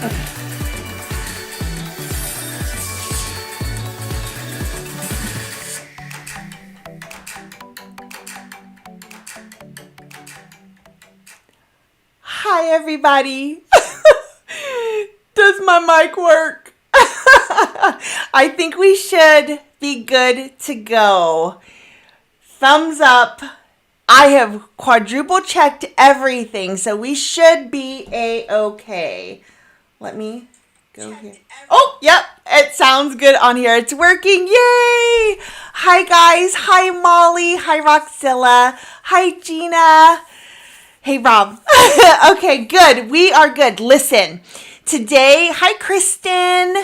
Hi, everybody. Does my mic work? I think we should be good to go. Thumbs up. I have quadruple checked everything, so we should be a-okay. Let me go here. Oh, yep, it sounds good on here. It's working. Yay! Hi, guys. Hi, Molly. Hi, Roxilla. Hi, Gina. Hey, Rob. Okay, good. We are good. Listen, today, hi, Kristen.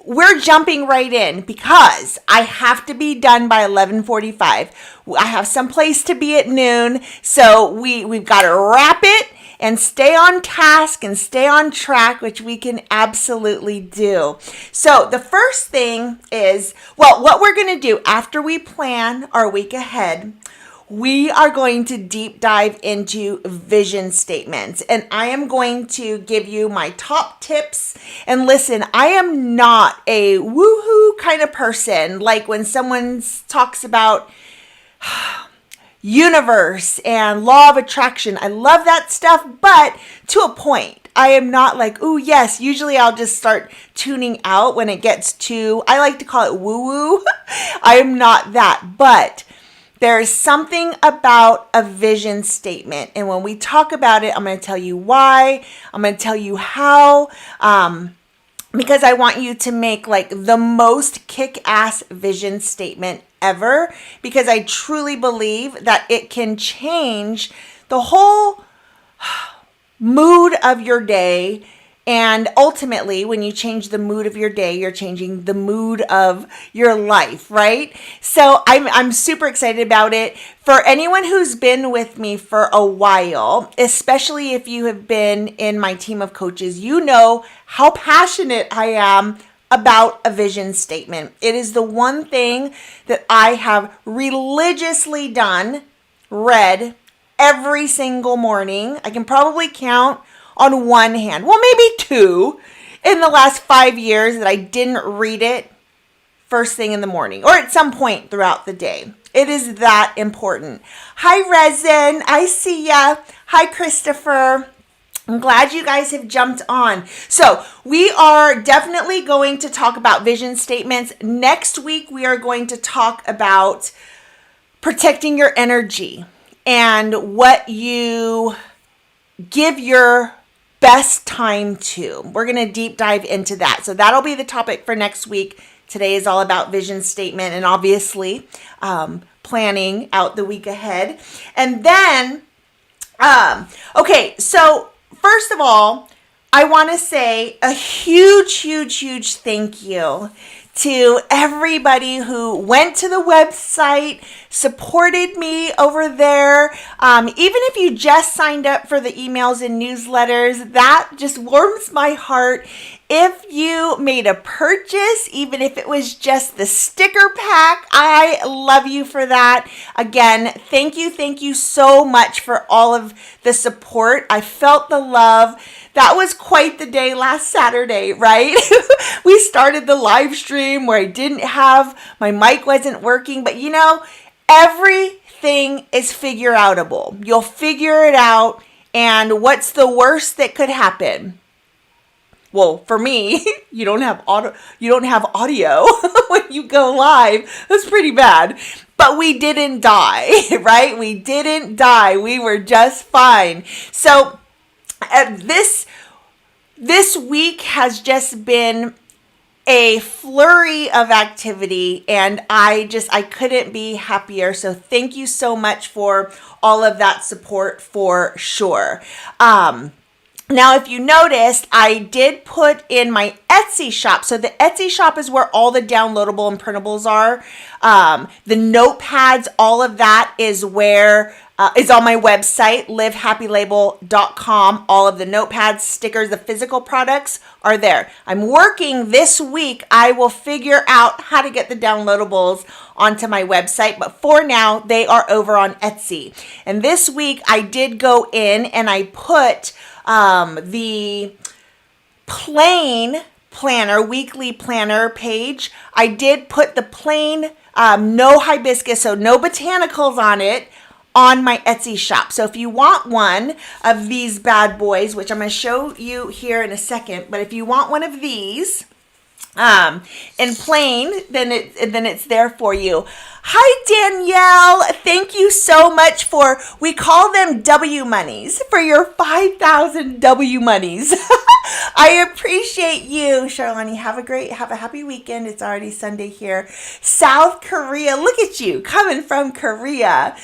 We're jumping right in because I have to be done by 11:45. I have some place to be at noon, so we've got to wrap it and stay on task and stay on track, which we can absolutely do. So the first thing is, well, what we're going to do after we plan our week ahead, we are going to deep dive into vision statements, and I am going to give you my top tips. And listen, I am not a woohoo kind of person. Like when someone talks about universe and law of attraction, I love that stuff, but to a point. I am not like, ooh, yes. Usually I'll just start tuning out when it gets too, I like to call it woo-woo. I am not that, but there is something about a vision statement. And when we talk about it, I'm going to tell you why. I'm going to tell you how, because I want you to make like the most kick-ass vision statement ever, because I truly believe that it can change the whole mood of your day. And ultimately, when you change the mood of your day, you're changing the mood of your life, right? So I'm super excited about it. For anyone who's been with me for a while, especially if you have been in my team of coaches, you know how passionate I am about a vision statement. It is the one thing that I have religiously read every single morning. I can probably count on one hand, well, maybe two, in the last 5 years that I didn't read it first thing in the morning or at some point throughout the day. It is that important. Hi, Resin. I see ya. Hi, Christopher. I'm glad you guys have jumped on. So we are definitely going to talk about vision statements. Next week, we are going to talk about protecting your energy and what you give your best time to. We're going to deep dive into that. So that'll be the topic for next week. Today is all about vision statement and obviously planning out the week ahead. And then, okay, so first of all, I want to say a huge thank you to everybody who went to the website, supported me over there. Even if you just signed up for the emails and newsletters, that just warms my heart. If you made a purchase, even if it was just the sticker pack, I love you for that. Again, thank you so much for all of the support. I felt the love. That was quite the day last Saturday, right? We started the live stream where I didn't have, my mic wasn't working, but you know, everything is figure outable. You'll figure it out. And what's the worst that could happen? Well, for me, you don't have audio when you go live. That's pretty bad. But we didn't die, right? We didn't die. We were just fine. So this week has just been a flurry of activity, and I couldn't be happier. So thank you so much for all of that support for sure. Now, if you noticed, I did put in my Etsy shop. So the Etsy shop is where all the downloadable and printables are. The notepads, all of that is where is on my website, livehappylabel.com. All of the notepads, stickers, the physical products are there. I'm working this week. I will figure out how to get the downloadables onto my website. But for now, they are over on Etsy. And this week, I did go in and I put the plain planner, weekly planner page, I did put the plain, no hibiscus, so no botanicals on it, on my Etsy shop. So if you want one of these bad boys, which I'm going to show you here in a second, but if you want one of these, in plain, then it's there for you. Hi, Danielle. Thank you so much for, we call them W monies, for your 5,000 W monies. I appreciate you, Charlani. Have a happy weekend. It's already Sunday here. South Korea. Look at you coming from Korea.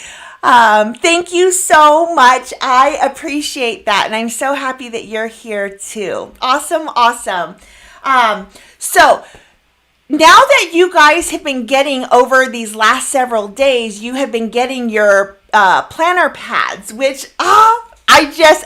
Thank you so much. I appreciate that. And I'm so happy that you're here too. Awesome. So now that you guys have been getting over these last several days, you have been getting your planner pads, which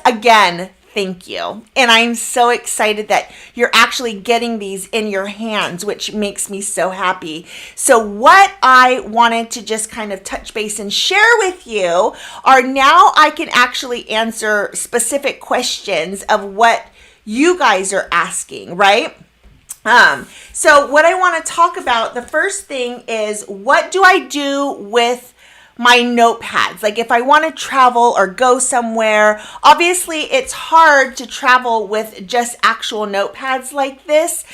again, thank you. And I'm so excited that you're actually getting these in your hands, which makes me so happy. So what I wanted to just kind of touch base and share with you are, now I can actually answer specific questions of what you guys are asking, right? So what I want to talk about, the first thing is, what do I do with my notepads? Like if I want to travel or go somewhere, obviously it's hard to travel with just actual notepads like this,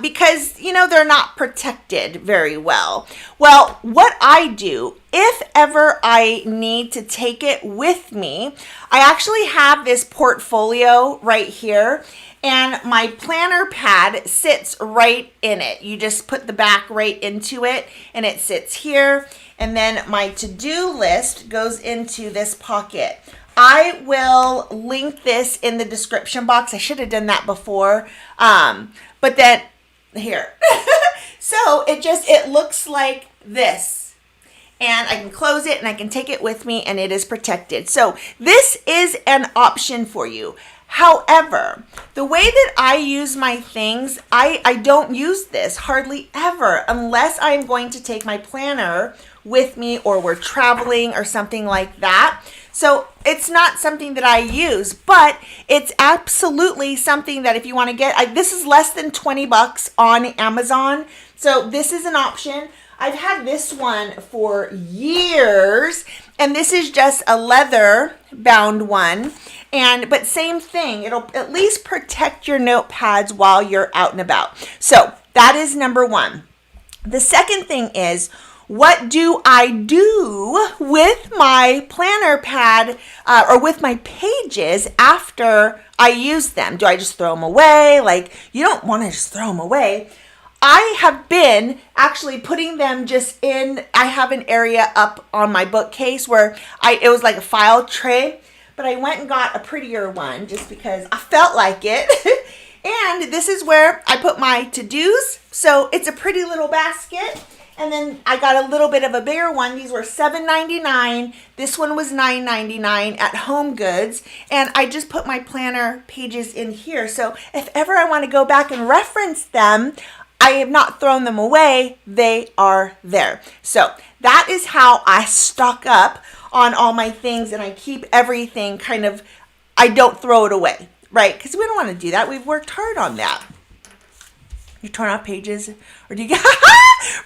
because, they're not protected very well. Well, what I do, if ever I need to take it with me, I actually have this portfolio right here, and my planner pad sits right in it. You just put the back right into it, and it sits here. And then my to-do list goes into this pocket. I will link this in the description box. I should have done that before. But then here. So it looks like this. And I can close it and I can take it with me, and it is protected. So this is an option for you. However, the way that I use my things, I don't use this hardly ever unless I'm going to take my planner with me, or we're traveling or something like that. So it's not something that I use, but it's absolutely something that if you want to get, this is less than $20 on Amazon. So this is an option. I've had this one for years, and this is just a leather bound one. But same thing, it'll at least protect your notepads while you're out and about. So that is number one. The second thing is, what do I do with my planner pad or with my pages after I use them? Do I just throw them away? Like, you don't want to just throw them away. I have been actually putting them just in, I have an area up on my bookcase where it was like a file tray, but I went and got a prettier one just because I felt like it. And this is where I put my to-dos. So it's a pretty little basket. And then I got a little bit of a bigger one. These were $7.99. This one was $9.99 at Home Goods. And I just put my planner pages in here. So if ever I want to go back and reference them, I have not thrown them away. They are there. So that is how I stock up on all my things, and I keep everything I don't throw it away, right? Because we don't want to do that. We've worked hard on that. You turn off pages, or do you get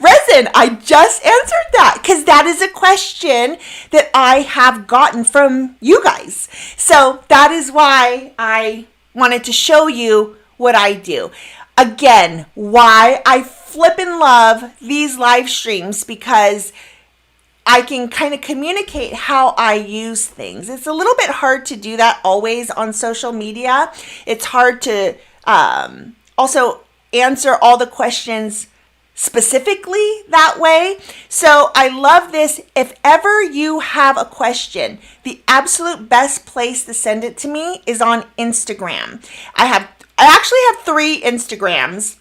resin? I just answered that because that is a question that I have gotten from you guys. So that is why I wanted to show you what I do. Again, why I flippin' love these live streams, because I can kind of communicate how I use things. It's a little bit hard to do that always on social media. It's hard to also answer all the questions specifically that way. So I love this. If ever you have a question, the absolute best place to send it to me is on Instagram. I actually have 3 Instagrams.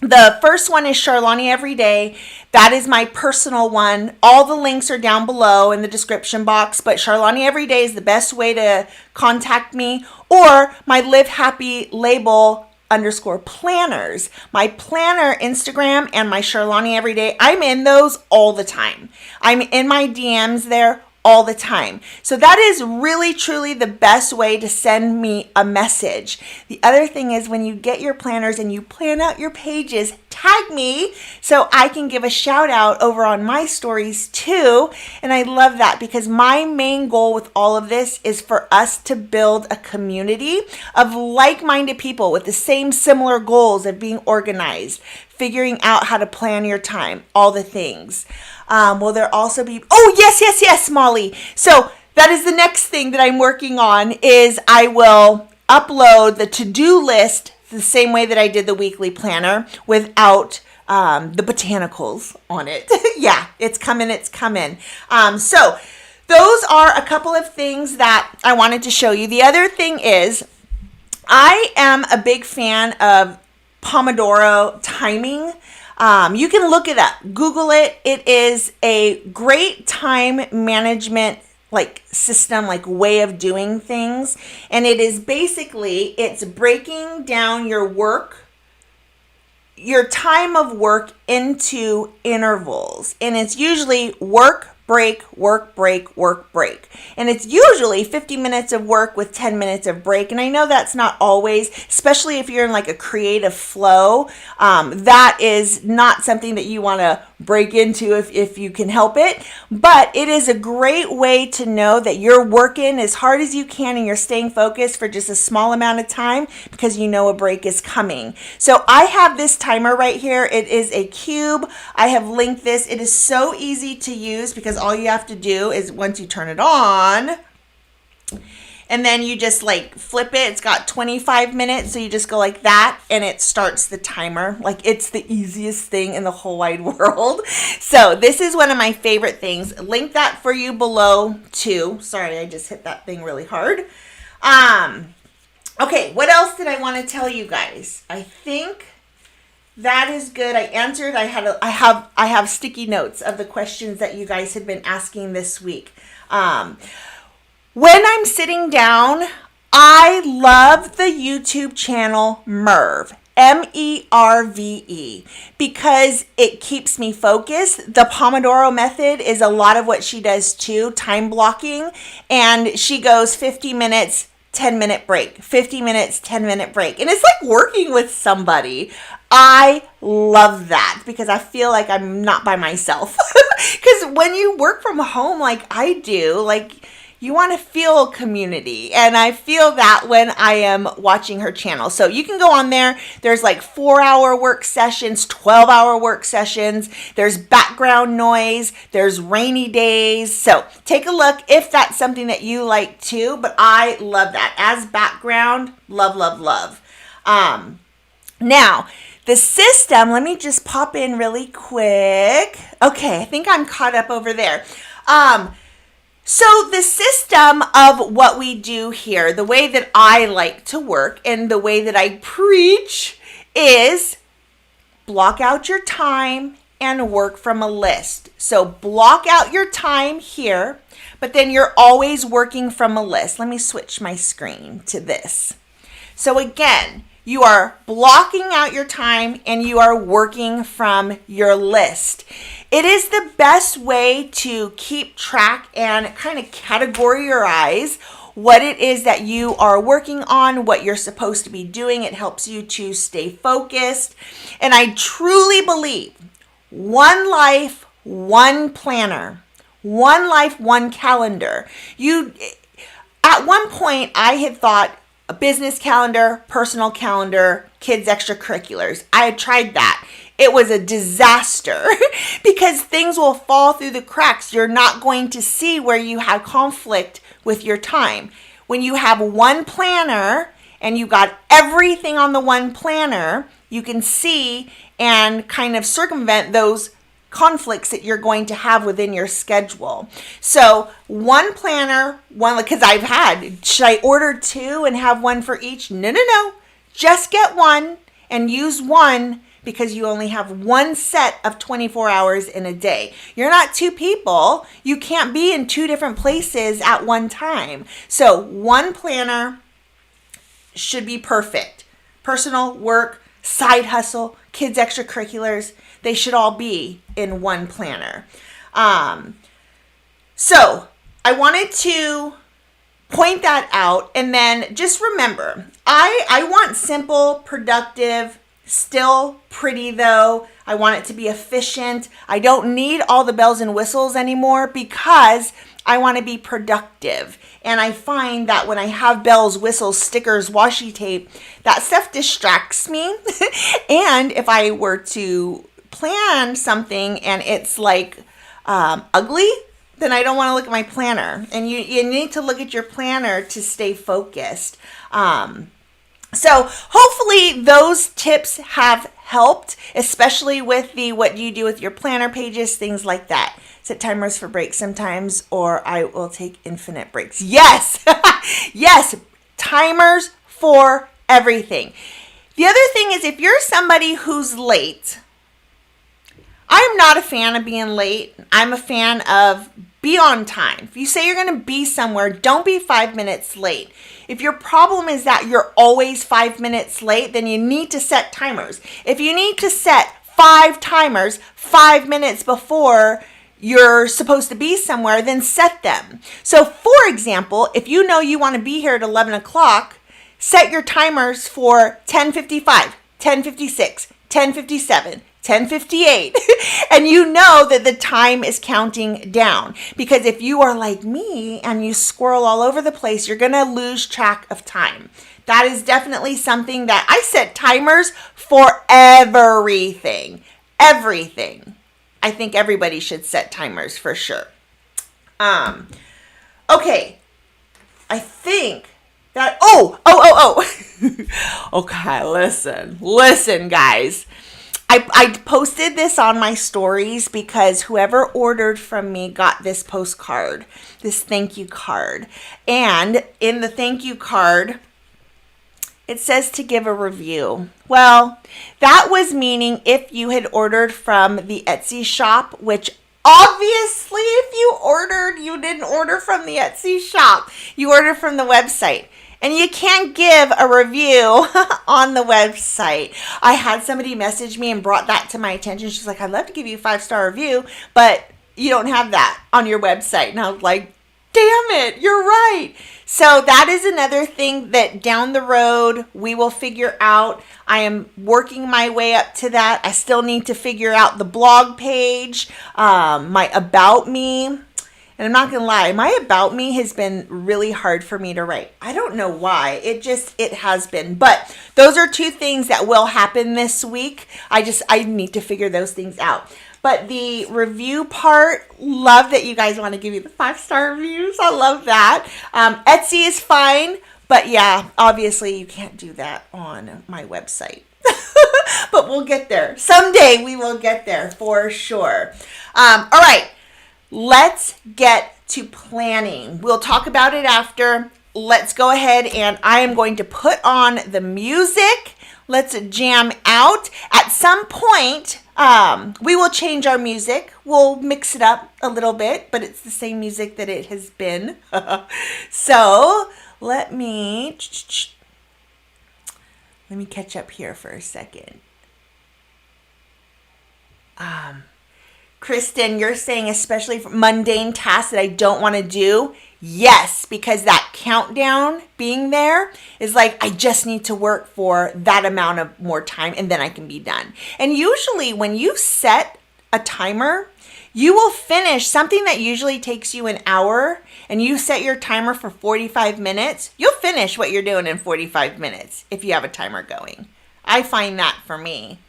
The first one is Charlani Everyday. That is my personal one. All the links are down below in the description box, but Charlani Everyday is the best way to contact me, or my Live Happy Label _planners. My planner Instagram and my Charlani Everyday, I'm in those all the time. I'm in my DMs there all the time. So that is really, truly the best way to send me a message. The other thing is when you get your planners and you plan out your pages, tag me so I can give a shout out over on my stories too. And I love that because my main goal with all of this is for us to build a community of like-minded people with the same similar goals of being organized, figuring out how to plan your time, all the things. Will there also be, oh, yes, Molly. So that is the next thing that I'm working on is I will upload the to-do list the same way that I did the weekly planner without the botanicals on it. Yeah, it's coming. So those are a couple of things that I wanted to show you. The other thing is I am a big fan of Pomodoro timing. You can look it up, Google it. It is a great time management system, way of doing things. And it is basically, it's breaking down your time of work into intervals. And it's usually work, break, work, break, work, break. And it's usually 50 minutes of work with 10 minutes of break. And I know that's not always, especially if you're in a creative flow, that is not something that you want to break into if you can help it. But it is a great way to know that you're working as hard as you can and you're staying focused for just a small amount of time because you know a break is coming. So I have this timer right here. It is a cube. I have linked this. It is so easy to use because all you have to do is once you turn it on, and then you just flip it. It's got 25 minutes. So you just go like that and it starts the timer. It's the easiest thing in the whole wide world. So this is one of my favorite things. Link that for you below too. Sorry, I just hit that thing really hard. Okay, what else did I want to tell you guys? I think that is good. I answered. I have sticky notes of the questions that you guys had been asking this week. When I'm sitting down, I love the YouTube channel Merve, Merve, because it keeps me focused. The Pomodoro method is a lot of what she does too, time blocking, and she goes 50 minutes, 10-minute break, 50 minutes, 10-minute break. And it's like working with somebody. I love that because I feel like I'm not by myself. Because when you work from home like I do, you want to feel community. And I feel that when I am watching her channel. So you can go on there. There's 4-hour work sessions, 12-hour work sessions. There's background noise. There's rainy days. So take a look if that's something that you like too. But I love that. As background, love, love, love. Now, the system, let me just pop in really quick. Okay, I think I'm caught up over there. So the system of what we do here, the way that I like to work and the way that I preach is block out your time and work from a list. So block out your time here, but then you're always working from a list. Let me switch my screen to this. So again, you are blocking out your time and you are working from your list. It is the best way to keep track and kind of categorize what it is that you are working on, what you're supposed to be doing. It helps you to stay focused. And I truly believe one life, one planner, one life, one calendar. At one point, I had thought a business calendar, personal calendar, kids extracurriculars. I had tried that. It was a disaster because things will fall through the cracks. You're not going to see where you have conflict with your time. When you have one planner and you got everything on the one planner, you can see and kind of circumvent those conflicts that you're going to have within your schedule. So one planner, because I've had, should I order two and have one for each? No. Just get one and use one because you only have one set of 24 hours in a day. You're not two people. You can't be in two different places at one time. So one planner should be perfect. Personal, work, side hustle, kids extracurriculars, they should all be in one planner. So I wanted to point that out, and then just remember, I want simple, productive, still pretty though. I want it to be efficient. I don't need all the bells and whistles anymore because I want to be productive. And I find that when I have bells, whistles, stickers, washi tape, that stuff distracts me. And if I were to plan something and it's like ugly, then I don't want to look at my planner. And you need to look at your planner to stay focused. So hopefully those tips have helped, especially with the what do you do with your planner pages, things like that. Set timers for breaks sometimes, or I will take infinite breaks. Yes, yes, timers for everything. The other thing is, if you're somebody who's late, I'm not a fan of being late. I'm a fan of be on time. If you say you're going to be somewhere, don't be 5 minutes late. If your problem is that you're always 5 minutes late, then you need to set timers. If you need to set 5 timers 5 minutes before you're supposed to be somewhere, then set them. So for example, if you know you want to be here at 11 o'clock, set your timers for 10:55, 10:56, 10:57, 10:58, and you know that the time is counting down. Because if you are like me and you squirrel all over the place, you're going to lose track of time. That is definitely something that I set timers for everything. Everything. I think everybody should set timers for sure. Okay. I think that, okay, listen, guys. I posted this on my stories because whoever ordered from me got this postcard, this thank you card. And in the thank you card, it says to give a review. Well, that was meaning if you had ordered from the Etsy shop, which obviously if you didn't order from the Etsy shop, you ordered from the website. And you can't give a review on the website. I had somebody message me and brought that to my attention. She's like, I'd love to give you a 5-star review, but you don't have that on your website. And I was like, damn it, you're right. So that is another thing that down the road we will figure out. I am working my way up to that. I still need to figure out the blog page, my About Me. And I'm not going to lie, my About Me has been really hard for me to write. I don't know why. It has been. But those are 2 things that will happen this week. I need to figure those things out. But the review part, love that you guys want to give me the 5-star reviews. I love that. Etsy is fine. But yeah, obviously you can't do that on my website. But we'll get there. Someday we will get there for sure. All right. Let's get to planning. We'll talk about it after. Let's go ahead and I am going to put on the music. Let's jam out. At some point, we will change our music. We'll mix it up a little bit, but it's the same music that it has been. So let me catch up here for a second. Kristen, you're saying especially for mundane tasks that I don't want to do. Yes, because that countdown being there is like, I just need to work for that amount of more time and then I can be done. And usually when you set a timer, you will finish something that usually takes you an hour and you set your timer for 45 minutes. You'll finish what you're doing in 45 minutes if you have a timer going. I find that for me.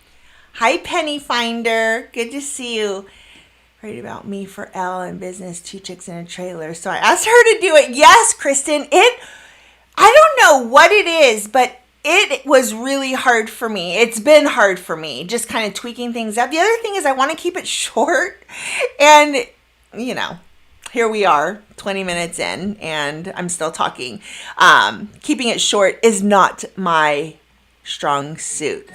Hi, Penny Finder. Good to see you. Write about me for Elle and business, 2 chicks in a trailer. So I asked her to do it. Yes, Kristen. I don't know what it is, but it was really hard for me. It's been hard for me, just kind of tweaking things up. The other thing is I want to keep it short. And, here we are, 20 minutes in, and I'm still talking. Keeping it short is not my strong suit.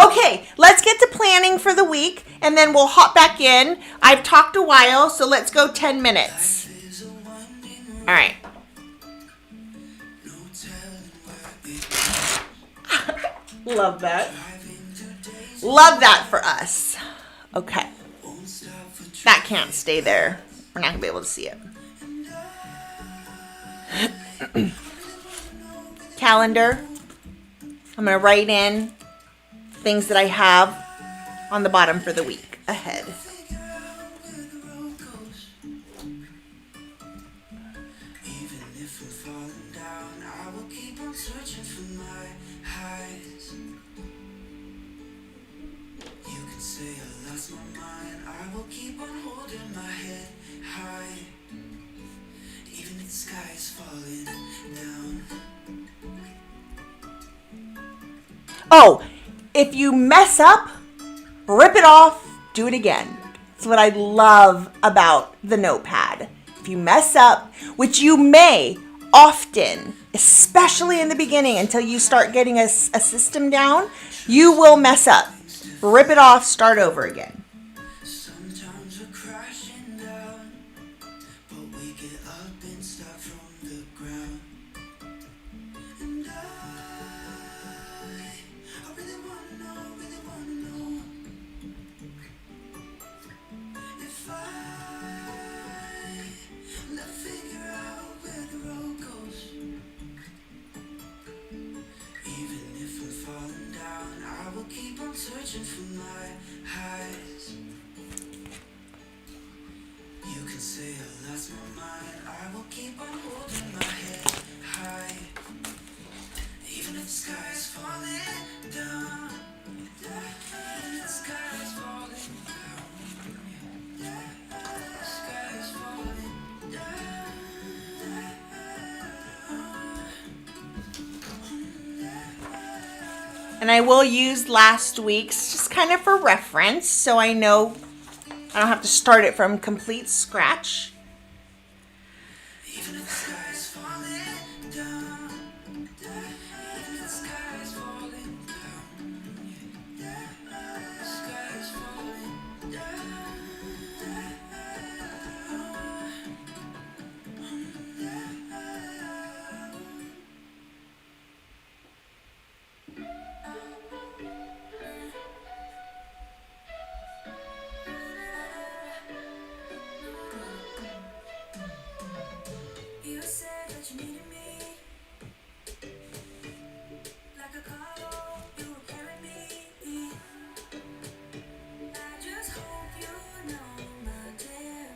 Okay, let's get to planning for the week and then we'll hop back in. I've talked a while, so let's go 10 minutes. All right. Love that. Love that for us. Okay. That can't stay there. We're not going to be able to see it. calendar. I'm going to write in things that I have on the bottom for the week ahead. Oh, if you mess up, rip it off, do it again. That's what I love about the notepad. If you mess up, which you may often, especially in the beginning until you start getting a system down, you will mess up. Rip it off, start over again. Searching for my highs. You can say I lost my mind. I will keep on holding my head high. Even if the sky is falling down. Even if the sky is falling down. The sky is falling down. And I will use last week's just kind of for reference, so I know I don't have to start it from complete scratch. Even if the sky is falling down. Even if the sky is falling down. The sky is falling down. You said that you needed me, like a cargo, you were carrying me. I just hope you know, my dear,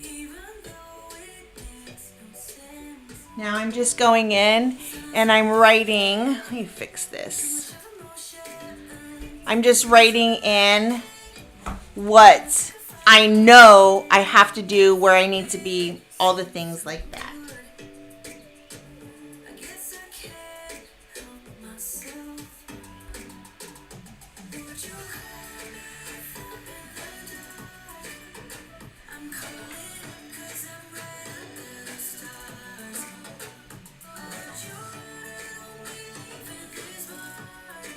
even though it makes no sense. Now I'm just going in and I'm writing, let me fix this. I'm just writing in what I know I have to do, where I need to be, all the things like that. I guess I can't help myself. Would you call me I'm calling 'cause I'm right under the stars. Would you don't believe in this heart?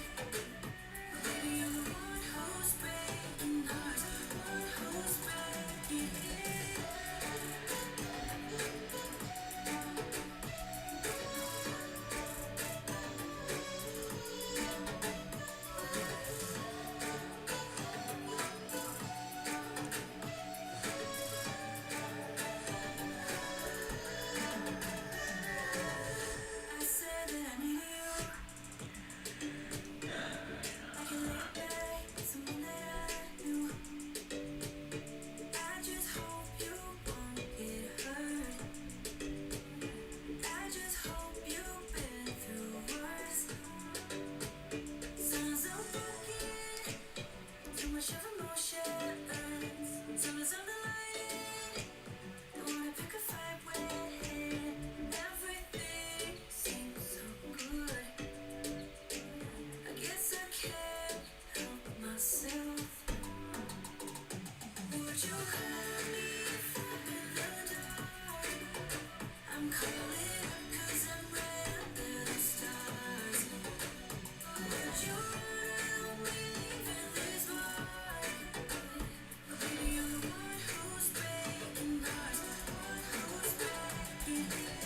Maybe you're the one who's breaking hearts, one who's breaking it. I said that I needed you. I can lay back someone that I knew. I just hope you won't get hurt. I just hope you've been through worse. Sounds so broken, too much of emotions. Summer's on the line, don't wanna pick a fight when everything seems so good. I guess I can't help myself. Would you call me if I'm in the dark? I'm calling 'cause I'm right under the stars. Would you don't believe in this heart? Maybe you're the one who's breaking hearts, one who's breaking it.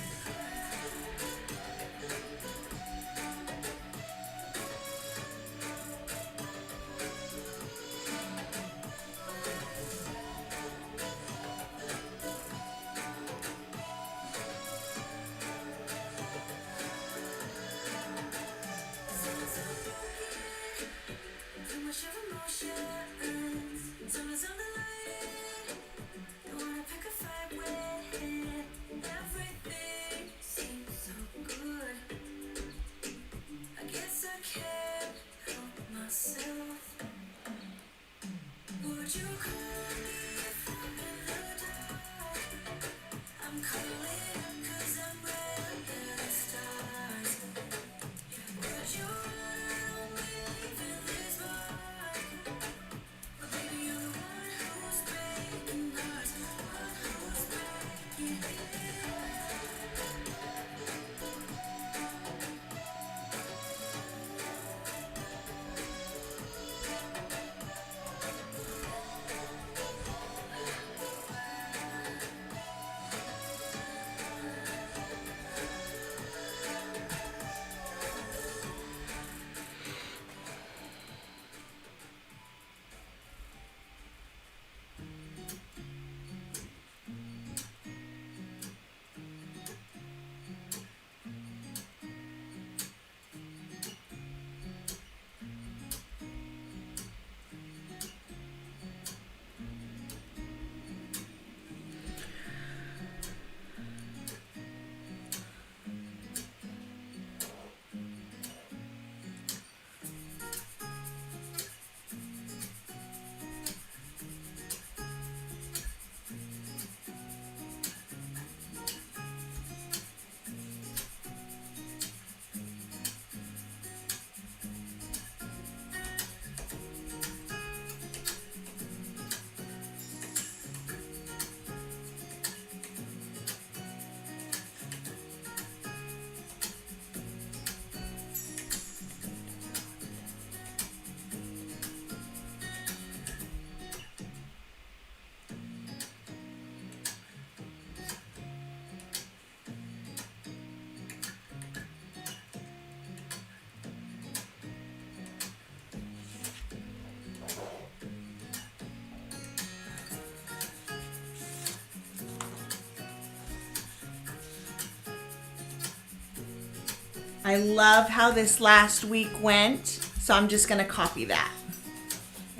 I love how this last week went, so I'm just gonna copy that.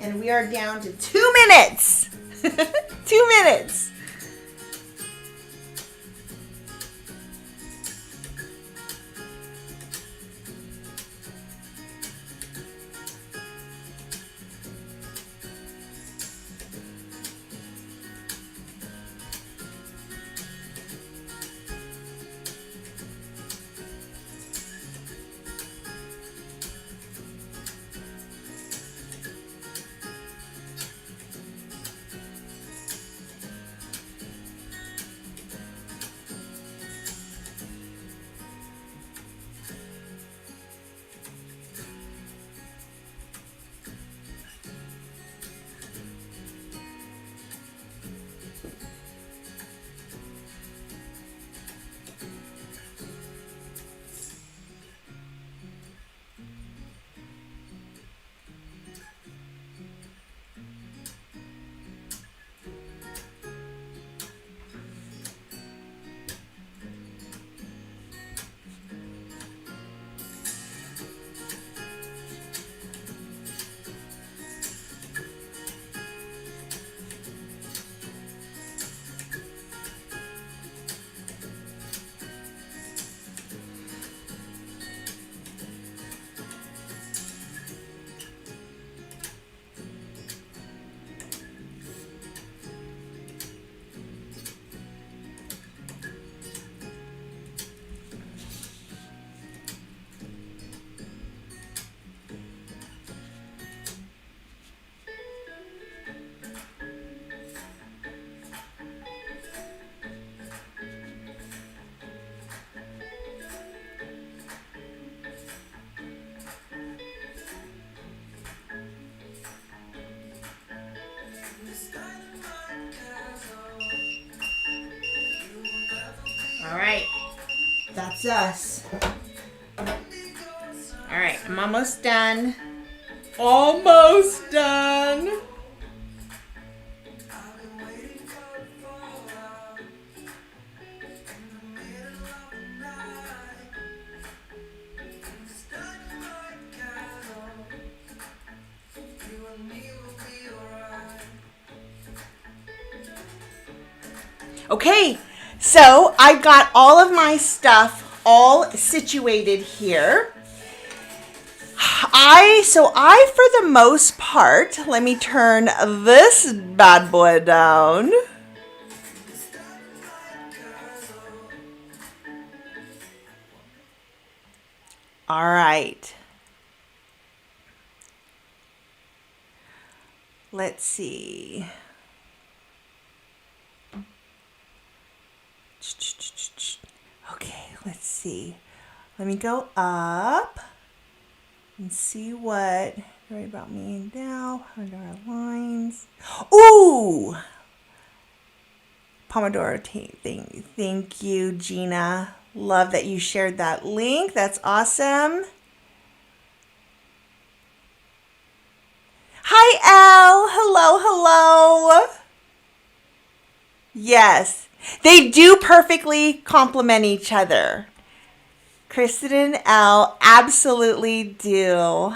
And we are down to 2 minutes. 2 minutes. All right, that's us. All right, I'm almost done. Almost done. Okay, so I got all of my stuff all situated here. I for the most part, let me turn this bad boy down. All right. Let's see. Okay, let's see. Let me go up and see what right about me now. Pomodoro lines. Ooh! Pomodoro thing. Thank you, Gina. Love that you shared that link. That's awesome. Hi, Elle. Hello, hello. Yes. They do perfectly complement each other. Kristen and Elle absolutely do.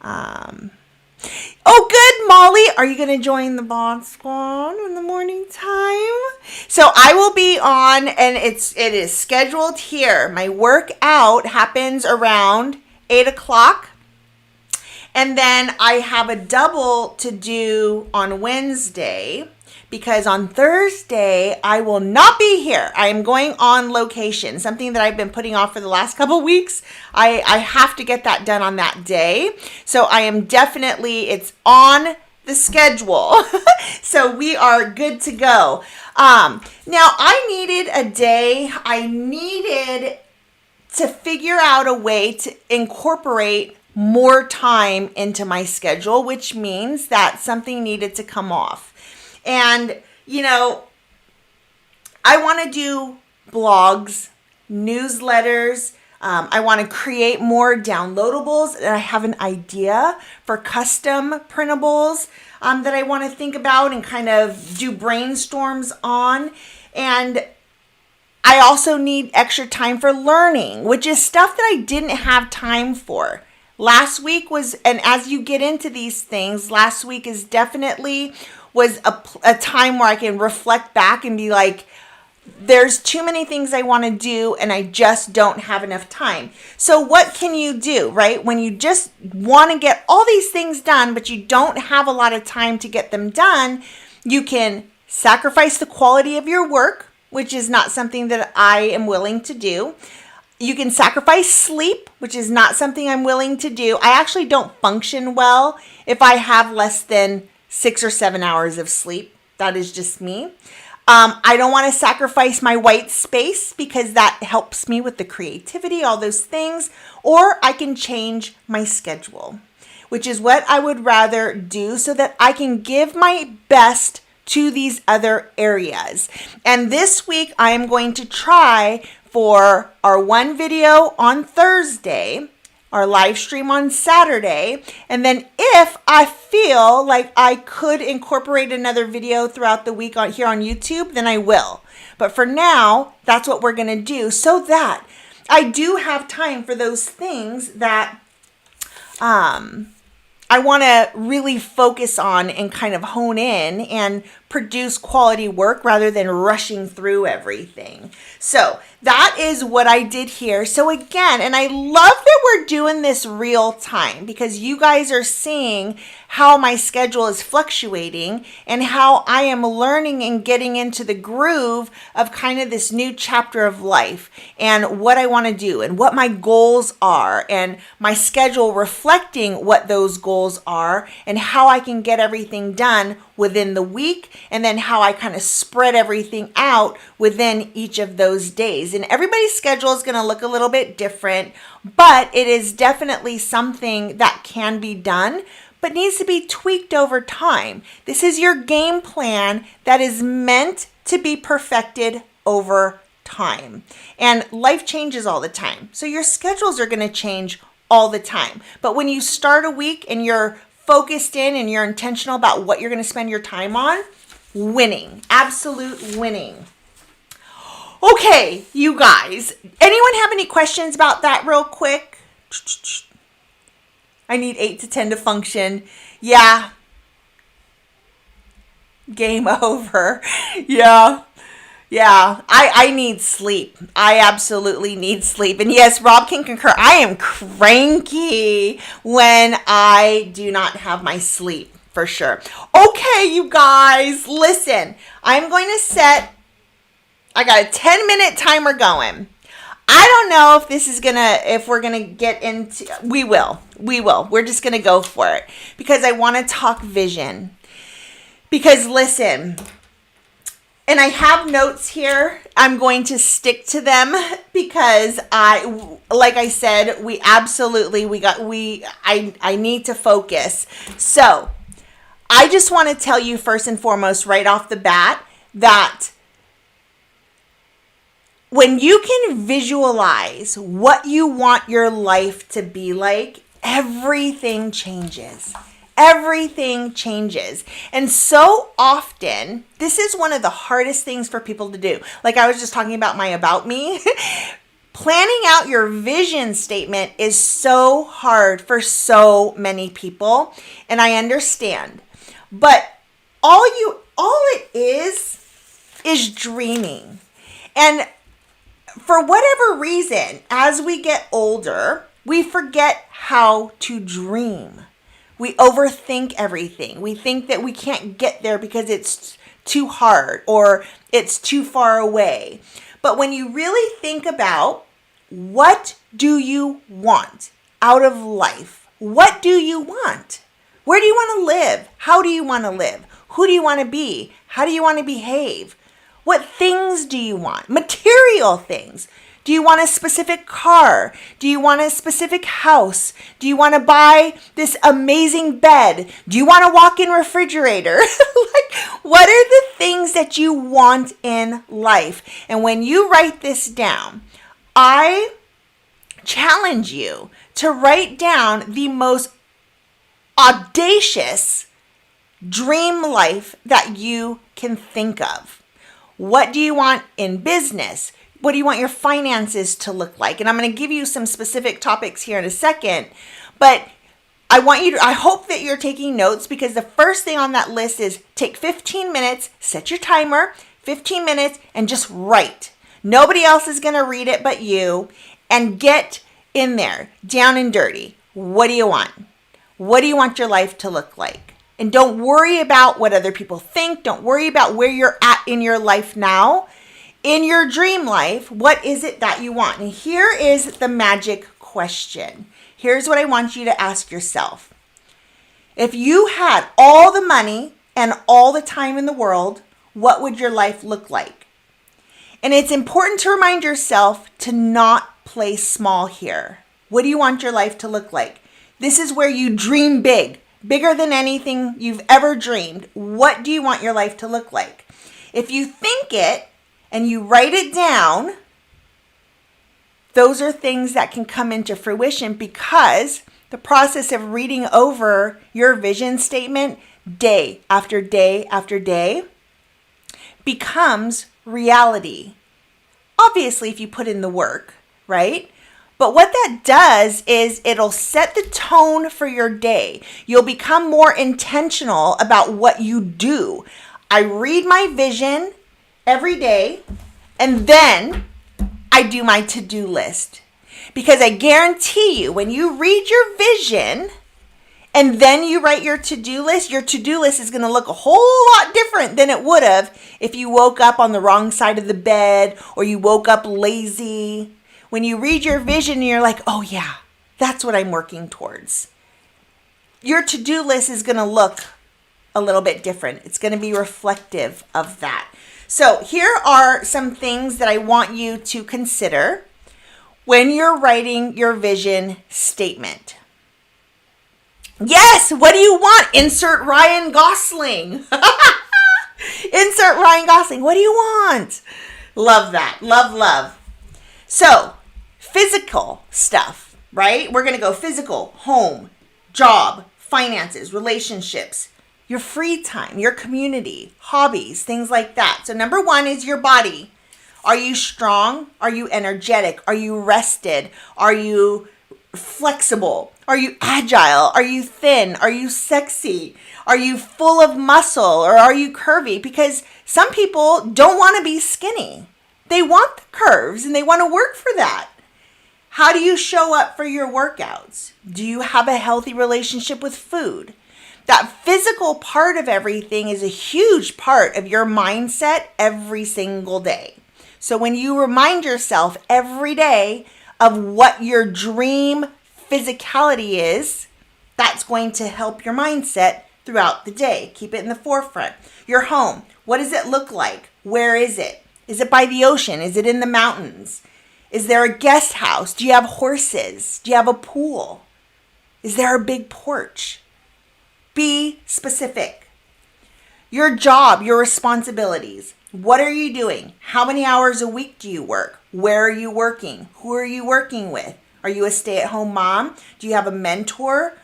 Oh, good, Molly. Are you going to join the Bod Squad in the morning time? So I will be on, and it is scheduled here. My workout happens around 8 o'clock. And then I have a double to do on Wednesday, because on Thursday, I will not be here. I am going on location, something that I've been putting off for the last couple weeks. I have to get that done on that day. So I am definitely, it's on the schedule. So we are good to go. Now, I needed a day. I needed to figure out a way to incorporate more time into my schedule, which means that something needed to come off. And, you know, I want to do blogs, newsletters. I want to create more downloadables. And I have an idea for custom printables that I want to think about and kind of do brainstorms on. And I also need extra time for learning, which is stuff that I didn't have time for. Last week was, and as you get into these things, last week is definitely was a time where I can reflect back and be like, there's too many things I want to do and I just don't have enough time. So what can you do, right? When you just want to get all these things done, but you don't have a lot of time to get them done, you can sacrifice the quality of your work, which is not something that I am willing to do. You can sacrifice sleep, which is not something I'm willing to do. I actually don't function well if I have less than 6 or 7 hours of sleep. That is just me. I don't want to sacrifice my white space because that helps me with the creativity, all those things. Or I can change my schedule, which is what I would rather do so that I can give my best to these other areas. And this week I am going to try for our one video on Thursday, our live stream on Saturday, and then if I feel like I could incorporate another video throughout the week here on YouTube, then I will. But for now, that's what we're going to do so that I do have time for those things that I want to really focus on and kind of hone in and produce quality work rather than rushing through everything. So that is what I did here. So again, and I love that we're doing this real time because you guys are seeing how my schedule is fluctuating and how I am learning and getting into the groove of kind of this new chapter of life and what I want to do and what my goals are and my schedule reflecting what those goals are and how I can get everything done within the week and then how I kind of spread everything out within each of those days. And everybody's schedule is going to look a little bit different, but it is definitely something that can be done, but needs to be tweaked over time. This is your game plan that is meant to be perfected over time. And life changes all the time. So your schedules are going to change all the time. But when you start a week and you're focused in and you're intentional about what you're going to spend your time on, winning, absolute winning. Okay, you guys, anyone have any questions about that real quick? I need 8 to 10 to function. Yeah. Game over. Yeah. I need sleep. I absolutely need sleep. And yes, Rob can concur. I am cranky when I do not have my sleep, for sure. Okay, you guys, listen. I'm going to I got a 10-minute timer going. I don't know if this is if we're gonna get into, we will. We're just gonna go for it because I want to talk vision. Because listen, and I have notes here. I'm going to stick to them because like I said, I need to focus. So I just want to tell you first and foremost, right off the bat, that when you can visualize what you want your life to be like, everything changes. Everything changes. And so often, this is one of the hardest things for people to do. Like I was just talking about my about me. Planning out your vision statement is so hard for so many people. And I understand. But all it is dreaming. And for whatever reason, as we get older, we forget how to dream. We overthink everything. We think that we can't get there because it's too hard or it's too far away. But when you really think about what do you want out of life? What do you want? Where do you want to live? How do you want to live? Who do you want to be? How do you want to behave? What things do you want? Material things. Do you want a specific car? Do you want a specific house? Do you want to buy this amazing bed? Do you want a walk-in refrigerator? Like, what are the things that you want in life? And when you write this down, I challenge you to write down the most audacious dream life that you can think of. What do you want in business? What do you want your finances to look like? And I'm going to give you some specific topics here in a second, but I hope that you're taking notes, because the first thing on that list is take 15 minutes, set your timer, 15 minutes, and just write. Nobody else is going to read it but you, and get in there, down and dirty. What do you want? What do you want your life to look like? And don't worry about what other people think. Don't worry about where you're at in your life now. In your dream life, what is it that you want? And here is the magic question. Here's what I want you to ask yourself. If you had all the money and all the time in the world, what would your life look like? And it's important to remind yourself to not play small here. What do you want your life to look like? This is where you dream big, bigger than anything you've ever dreamed. What do you want your life to look like? If you think it and you write it down, those are things that can come into fruition, because the process of reading over your vision statement day after day after day becomes reality. Obviously, if you put in the work, right? But what that does is it'll set the tone for your day. You'll become more intentional about what you do. I read my vision every day, and then I do my to-do list. Because I guarantee you, when you read your vision and then you write your to-do list is going to look a whole lot different than it would have if you woke up on the wrong side of the bed or you woke up lazy. When you read your vision, you're like, oh yeah, that's what I'm working towards. Your to-do list is going to look a little bit different. It's going to be reflective of that. So here are some things that I want you to consider when you're writing your vision statement. Yes, what do you want? Insert Ryan Gosling. Insert Ryan Gosling. What do you want? Love that. Love, love. So, physical stuff, right? We're going to go physical, home, job, finances, relationships, your free time, your community, hobbies, things like that. So number one is your body. Are you strong? Are you energetic? Are you rested? Are you flexible? Are you agile? Are you thin? Are you sexy? Are you full of muscle, or are you curvy? Because some people don't want to be skinny. They want the curves and they want to work for that. How do you show up for your workouts? Do you have a healthy relationship with food? That physical part of everything is a huge part of your mindset every single day. So when you remind yourself every day of what your dream physicality is, that's going to help your mindset throughout the day. Keep it in the forefront. Your home, what does it look like? Where is it? Is it by the ocean? Is it in the mountains? Is there a guest house? Do you have horses? Do you have a pool? Is there a big porch? Be specific. Your job, your responsibilities. What are you doing? How many hours a week do you work? Where are you working? Who are you working with? Are you a stay-at-home mom? Do you have a mentor?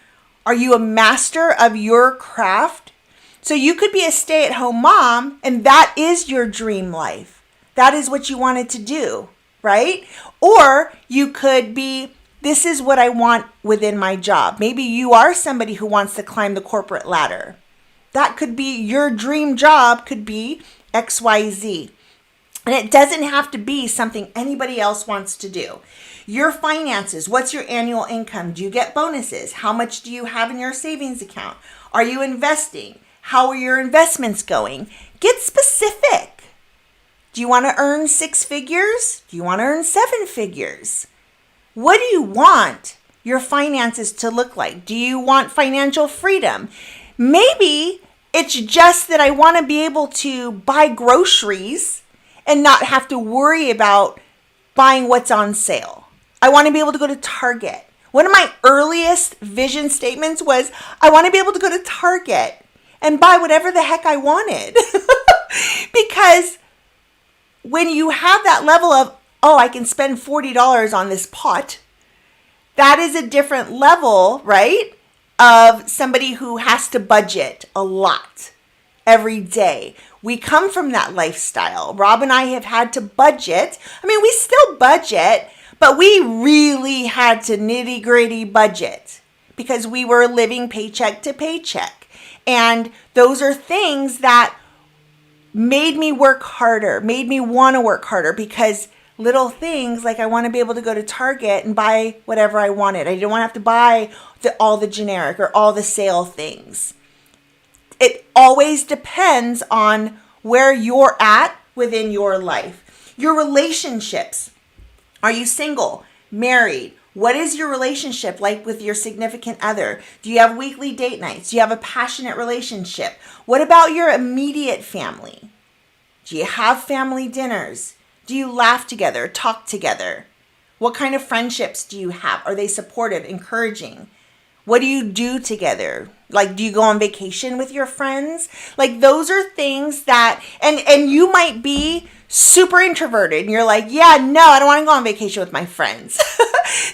Are you a master of your craft? So you could be a stay-at-home mom, and that is your dream life. That is what you wanted to do, right? Or you could be, this is what I want within my job. Maybe you are somebody who wants to climb the corporate ladder. That could be your dream job, could be XYZ. And it doesn't have to be something anybody else wants to do. Your finances, what's your annual income? Do you get bonuses? How much do you have in your savings account? Are you investing? How are your investments going? Get specific. Do you want to earn 6 figures? Do you want to earn 7 figures? What do you want your finances to look like? Do you want financial freedom? Maybe it's just that I want to be able to buy groceries and not have to worry about buying what's on sale. I want to be able to go to Target. One of my earliest vision statements was, I want to be able to go to Target and buy whatever the heck I wanted. Because when you have that level of, oh, I can spend $40 on this pot, that is a different level, right? Of somebody who has to budget a lot. every day. We come from that lifestyle. Rob and I have had to budget. I mean, we still budget, but we really had to nitty-gritty budget because we were living paycheck to paycheck. And those are things that made me work harder, made me want to work harder, because little things like I want to be able to go to Target and buy whatever I wanted. I didn't want to have to buy all the generic or all the sale things. It always depends on where you're at within your life. Your relationships. Are you single? Married? What is your relationship like with your significant other? Do you have weekly date nights? Do you have a passionate relationship? What about your immediate family? Do you have family dinners? Do you laugh together, talk together? What kind of friendships do you have? Are they supportive, encouraging? What do you do together? Like, do you go on vacation with your friends? Like, those are things that, and you might be super introverted and you're like, yeah, no, I don't want to go on vacation with my friends.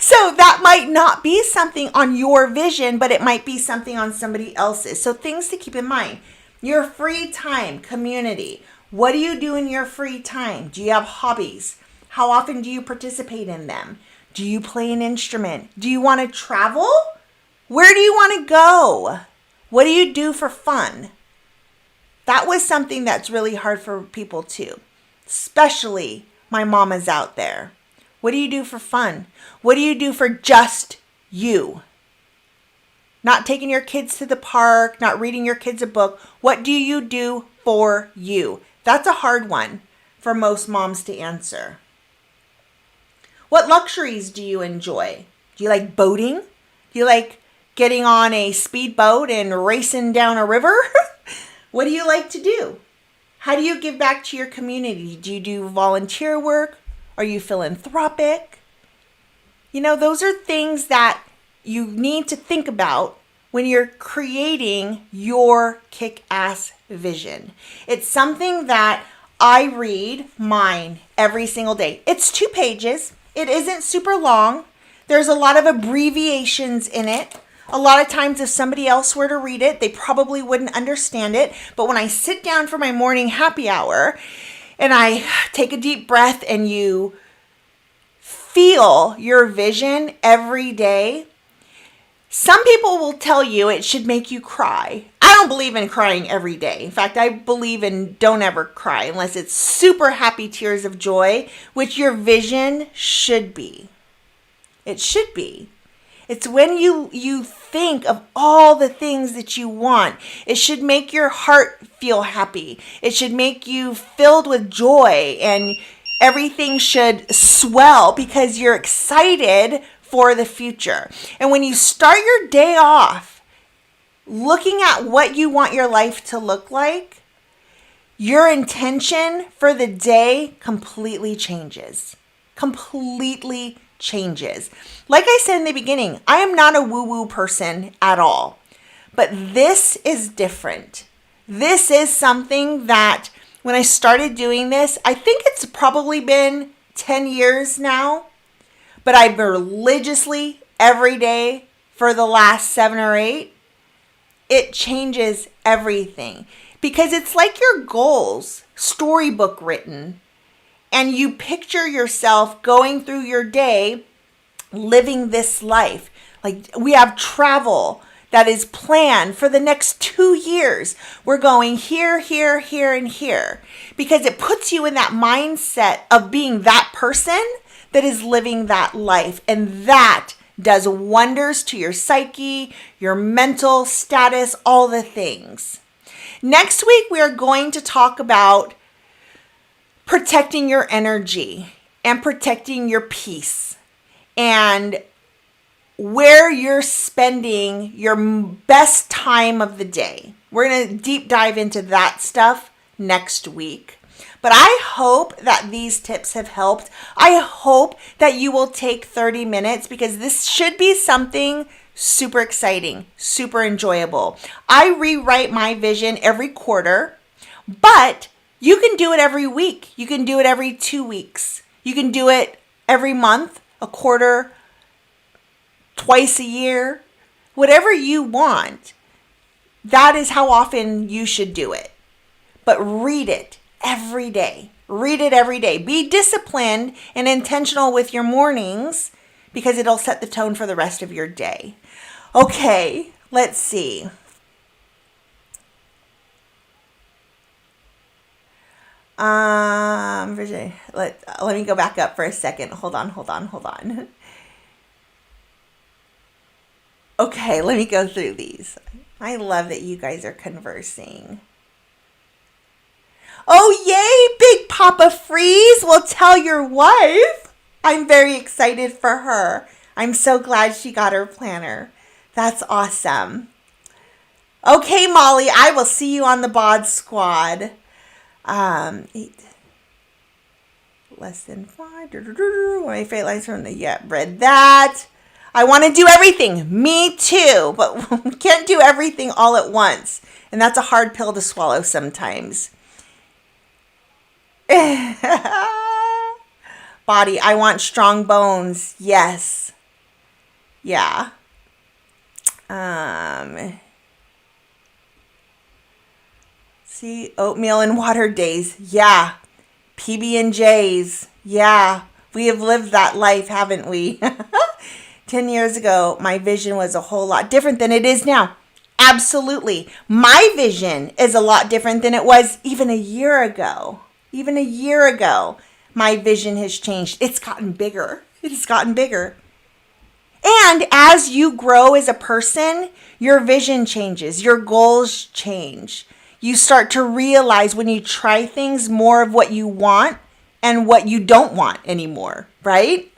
So that might not be something on your vision, but it might be something on somebody else's. So things to keep in mind. Your free time, community. What do you do in your free time? Do you have hobbies? How often do you participate in them? Do you play an instrument? Do you want to travel? Where do you want to go? What do you do for fun? That was something that's really hard for people too, especially my mamas out there. What do you do for fun? What do you do for just you? Not taking your kids to the park, not reading your kids a book. What do you do for you? That's a hard one for most moms to answer. What luxuries do you enjoy? Do you like boating? Do you like getting on a speedboat and racing down a river? What do you like to do? How do you give back to your community? Do you do volunteer work? Are you philanthropic? You know, those are things that you need to think about when you're creating your kick-ass vision. It's something that I read mine every single day. It's 2 pages. It isn't super long. There's a lot of abbreviations in it. A lot of times if somebody else were to read it, they probably wouldn't understand it. But when I sit down for my morning happy hour and I take a deep breath and you feel your vision every day, some people will tell you it should make you cry. I don't believe in crying every day. In fact, I believe in don't ever cry unless it's super happy tears of joy, which your vision should be. It should be. It's when you think of all the things that you want. It should make your heart feel happy. It should make you filled with joy, and everything should swell because you're excited for the future. And when you start your day off looking at what you want your life to look like, your intention for the day completely changes. Completely changes. Like I said in the beginning, I am not a woo-woo person at all. But this is different. This is something that when I started doing this, I think it's probably been 10 years now, but I've been religiously every day for the last 7 or 8. It changes everything because it's like your goals, storybook written, and you picture yourself going through your day living this life. Like we have travel that is planned for the next 2 years. We're going here, here, here, and here because it puts you in that mindset of being that person that is living that life. And that does wonders to your psyche, your mental status, all the things. Next week, we are going to talk about protecting your energy and protecting your peace and where you're spending your best time of the day. We're going to deep dive into that stuff next week. But I hope that these tips have helped. I hope that you will take 30 minutes because this should be something super exciting, super enjoyable. I rewrite my vision every quarter, but you can do it every week. You can do it every 2 weeks. You can do it every month, a quarter, twice a year, whatever you want. That is how often you should do it. but read it every day. Read it every day. Be disciplined and intentional with your mornings because it'll set the tone for the rest of your day. Okay, let's see. Let me go back up for a second. Hold on. Okay, let me go through these. I love that you guys are conversing. Oh, yay, Big Papa Freeze. Well, tell your wife. I'm very excited for her. I'm so glad she got her planner. That's awesome. Okay, Molly, I will see you on the bod squad. 8 less than 5. My favorite lines from the read that. I want to do everything. Me too, but we can't do everything all at once, and that's a hard pill to swallow sometimes. Body, I want strong bones. Yes. Yeah. See, oatmeal and water days. Yeah. PB&Js. Yeah. We have lived that life, haven't we? 10 years ago, my vision was a whole lot different than it is now. Absolutely. My vision is a lot different than it was even a year ago. Even a year ago, my vision has changed. It's gotten bigger. It has gotten bigger. And as you grow as a person, your vision changes. Your goals change. You start to realize when you try things more of what you want and what you don't want anymore, right?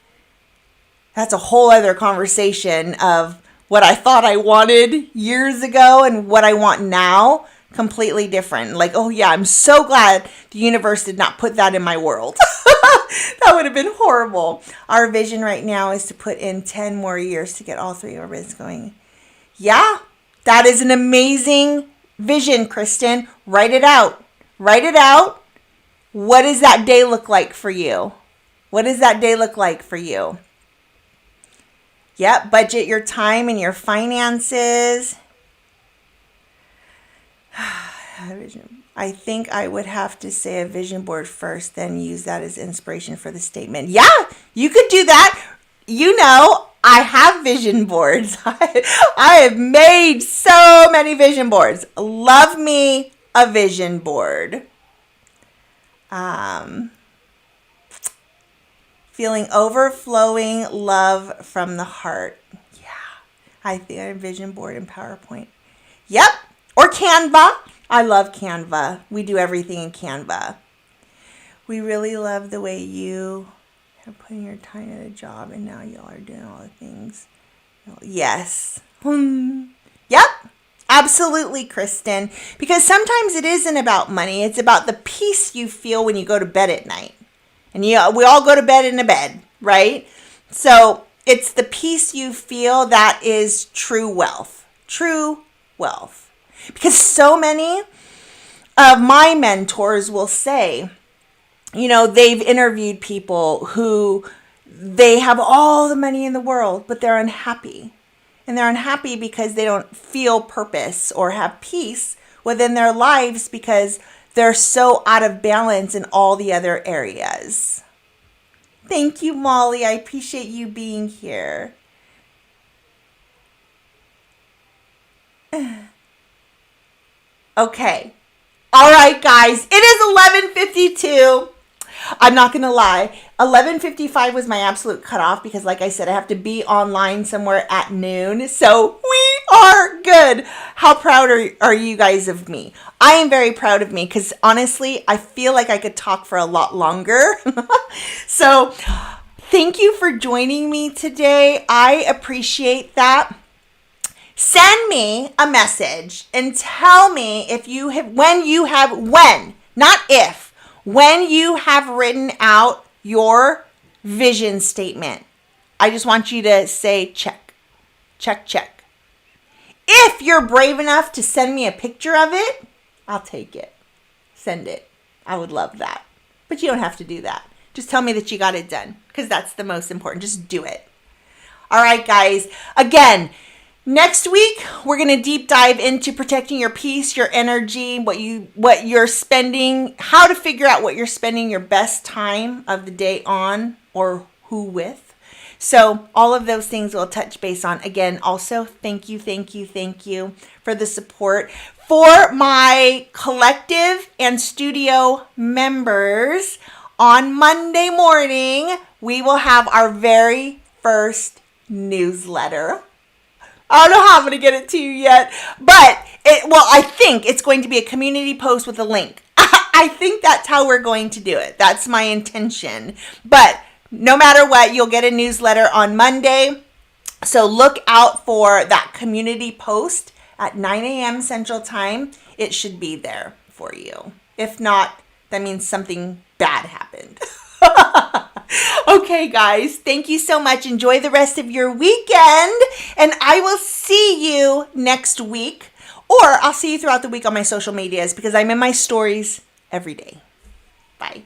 That's a whole other conversation of what I thought I wanted years ago and what I want now. Completely different. Like, oh yeah, I'm so glad the universe did not put that in my world. That would have been horrible. Our vision right now is to put in 10 more years to get all 3 orbits going. Yeah, that is an amazing vision, Kristen. Write it out. Write it out. What does that day look like for you? What does that day look like for you? Yep, budget your time and your finances. I think I would have to say a vision board first, then use that as inspiration for the statement. Yeah, you could do that. You know, I have vision boards. I have made so many vision boards. Love me a vision board. Feeling overflowing love from the heart. Yeah, I think a vision board in PowerPoint. Yep, or Canva. I love Canva. We do everything in Canva. We really love the way you have put your time in a job and now y'all are doing all the things. Yes. Yep. Absolutely, Kristen. Because sometimes it isn't about money. It's about the peace you feel when you go to bed at night. And we all go to bed in a bed, right? So it's the peace you feel that is true wealth. True wealth. Because so many of my mentors will say, you know, they've interviewed people who they have all the money in the world, but they're unhappy. And they're unhappy because they don't feel purpose or have peace within their lives because they're so out of balance in all the other areas. Thank you, Molly. I appreciate you being here. Okay. All right, guys. It is 11:52. I'm not going to lie. 11:55 was my absolute cutoff because, like I said, I have to be online somewhere at noon. So we are good. How proud are you guys of me? I am very proud of me because, honestly, I feel like I could talk for a lot longer. So thank you for joining me today. I appreciate that. Send me a message and tell me if you have, not if, when you have written out your vision statement. I just want you to say check, check, check. If you're brave enough to send me a picture of it, I'll take it. Send it. I would love that. But you don't have to do that. Just tell me that you got it done because that's the most important. Just do it. All right, guys. Again, Next week, we're going to deep dive into protecting your peace, your energy, what you're spending, how to figure out what you're spending your best time of the day on or who with. So all of those things we'll touch base on. Again, also, thank you for the support. For my collective and studio members, on Monday morning, we will have our very first newsletter. I don't know how I'm going to get it to you yet, but I think it's going to be a community post with a link. I think that's how we're going to do it. That's my intention. But no matter what, you'll get a newsletter on Monday. So look out for that community post at 9 a.m. Central Time. It should be there for you. If not, that means something bad happened. Okay, guys, thank you so much. Enjoy the rest of your weekend, and I will see you next week, or I'll see you throughout the week on my social medias because I'm in my stories every day. Bye.